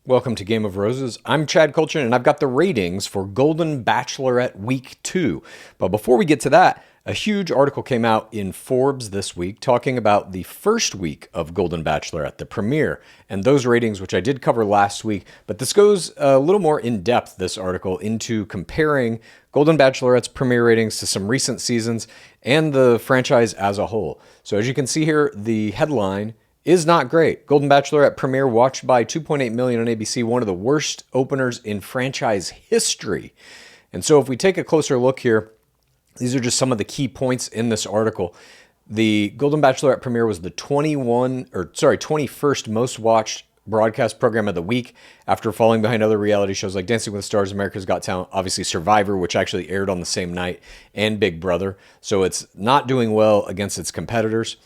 Welcome to Game of Roses. I'm Chad Colchin, and I've got the ratings for Golden Bachelorette Week 2. But before we get to that, a huge article came out in Forbes this week talking about the first week of Golden Bachelorette, the premiere, and those ratings, which I did cover last week. But this goes a little more in depth, this article, into comparing Golden Bachelorette's premiere ratings to some recent seasons and the franchise as a whole. So as you can see here, the headline is not great. Golden Bachelorette premiere watched by 2.8 million on ABC, one of the worst openers in franchise history. And so if we take a closer look here, these are just some of the key points in this article. The Golden Bachelorette premiere was the 21st most watched broadcast program of the week after falling behind other reality shows like Dancing with the Stars, America's Got Talent, obviously Survivor, which actually aired on the same night, and Big Brother. So it's not doing well against its competitors.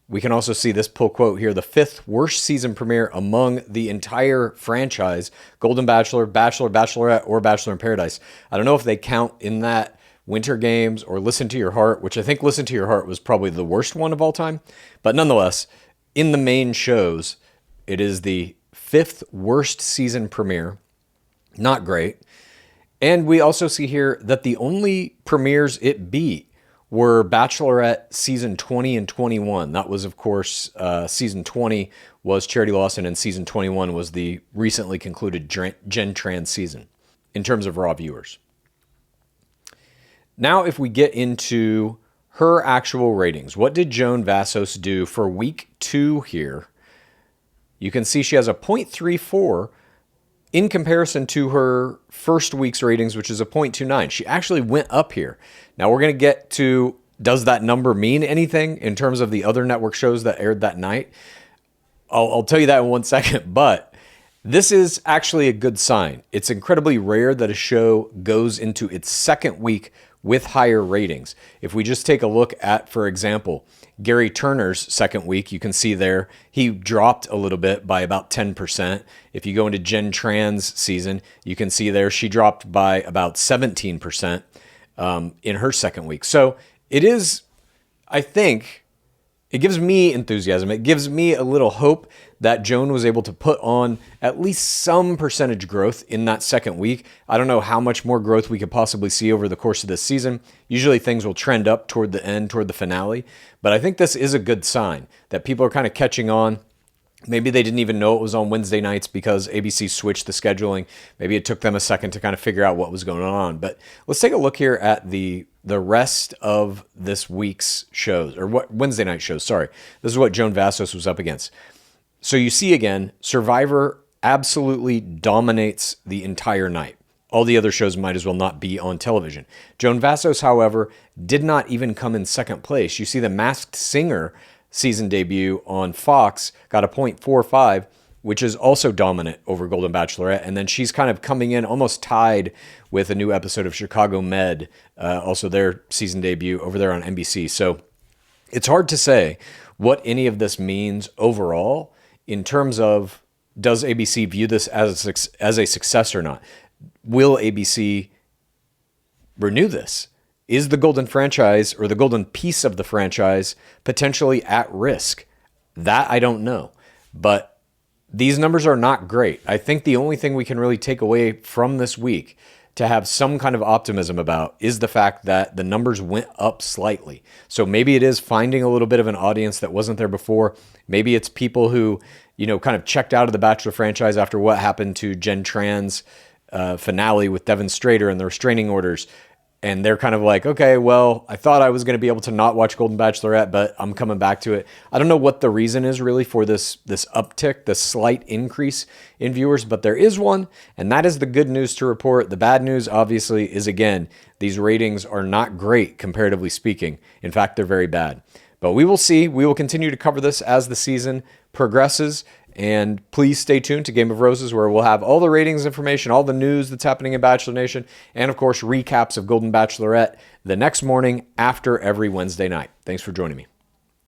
We can also see this pull quote here, the 5th worst season premiere among the entire franchise, Golden Bachelor, Bachelor, Bachelorette, or Bachelor in Paradise. I don't know if they count in that Winter Games or Listen to Your Heart, which I think Listen to Your Heart was probably the worst one of all time. But nonetheless, in the main shows, it is the 5th worst season premiere. Not great. And we also see here that the only premieres it beat were Bachelorette season 20 and 21. That was, of course, season 20 was Charity Lawson, and season 21 was the recently concluded Gen Trans season in terms of raw viewers. Now, if we get into her actual ratings, what did Joan Vassos do for week 2 here? You can see she has a 0.34 in comparison to her first week's ratings, which is a 0.29. She actually went up here. Now we're going to get to, does that number mean anything in terms of the other network shows that aired that night? I'll tell you that in 1 second, but this is actually a good sign. It's incredibly rare that a show goes into its second week with higher ratings. If we just take a look at, for example, Gary Turner's second week, you can see there, he dropped a little bit by about 10%. If you go into Gen Trans season, you can see there she dropped by about 17% in her second week. So it is, I think, it gives me enthusiasm. It gives me a little hope that Joan was able to put on at least some percentage growth in that second week. I don't know how much more growth we could possibly see over the course of this season. Usually things will trend up toward the end, toward the finale. But I think this is a good sign that people are kind of catching on. Maybe they didn't even know it was on Wednesday nights because ABC switched the scheduling. Maybe it took them a second to kind of figure out what was going on. But let's take a look here at the rest of this week's shows, or what Wednesday night shows, sorry. This is what Joan Vassos was up against. So you see again, Survivor absolutely dominates the entire night. All the other shows might as well not be on television. Joan Vassos, however, did not even come in second place. You see the Masked Singer season debut on Fox got a 0.45, which is also dominant over Golden Bachelorette. And then she's kind of coming in almost tied with a new episode of Chicago Med, also their season debut over there on NBC. So it's hard to say what any of this means overall in terms of, does ABC view this as a success or not? Will ABC renew this? Is the Golden franchise, or the Golden piece of the franchise, potentially at risk? That I don't know. But these numbers are not great. I think the only thing we can really take away from this week to have some kind of optimism about is the fact that the numbers went up slightly. So maybe it is finding a little bit of an audience that wasn't there before. Maybe it's people who, kind of checked out of the Bachelor franchise after what happened to Gen Trans finale with Devin Strader and the restraining orders. And they're kind of like, okay, well, I thought I was going to be able to not watch Golden Bachelorette, but I'm coming back to it. I don't know what the reason is really for this uptick, this slight increase in viewers, but there is one, and that is the good news to report. The bad news, obviously, is, again, these ratings are not great, comparatively speaking. In fact, they're very bad. But we will see. We will continue to cover this as the season progresses. And please stay tuned to Game of Roses, where we'll have all the ratings information, all the news that's happening in Bachelor Nation, and of course, recaps of Golden Bachelorette the next morning after every Wednesday night. Thanks for joining me.